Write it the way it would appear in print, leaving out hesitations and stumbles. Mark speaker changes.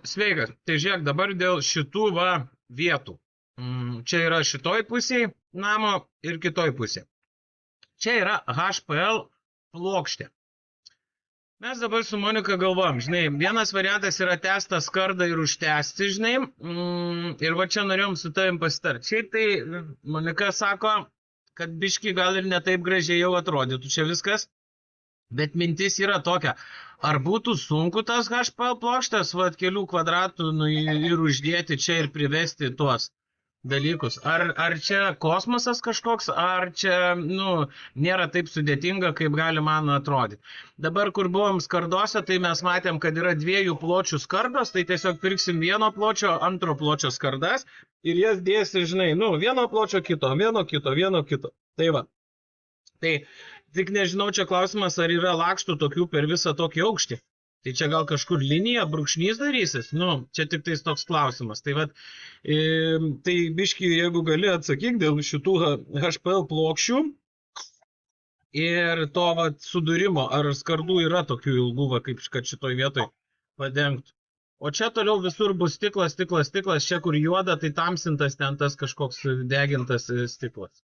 Speaker 1: Sveikas. Tai žiūrėk, dabar dėl šitų vietų. Čia yra šitoj pusėje namo ir kitoj pusėje. Čia yra HPL plokštė. Mes dabar su Monika galvojam, žinai, vienas variantas yra tęsti skardą ir užtęsti, žinai, ir va čia norėjom su tavim pasitarti. Šiaip tai Monika sako, kad biški gal ir ne taip gražiai jau atrodytų čia viskas, bet mintis yra tokia, ar būtų sunku tas HPL plokštas, va, kelių kvadratų ir uždėti čia ir privesti tuos dalykus. Ar čia kosmosas kažkoks, ar čia, nėra taip sudėtinga, kaip gali man atrodyti. Dabar, kur buvom skardose, tai mes matėm, kad yra 2 pločių skardos, tai tiesiog pirksim vieno pločio, antro pločio skardas ir jas dėsi, žinai, vieno pločio kito, vieno kito. Tai va. Tai tik nežinau, čia klausimas, ar yra lakštų tokių per visą tokį aukštį. Tai čia gal kažkur linija, brūkšnys darysis? Čia tik tais toks klausimas. Tai vat, tai biški, jeigu gali atsakyk dėl šitų HPL plokščių ir to vat sudūrimo, ar skardų yra tokių ilgų, kaip kad šitoj vietoj padengtų. O čia toliau visur bus stiklas, čia kur juoda, tai tamsintas ten tas kažkoks degintas stiklas.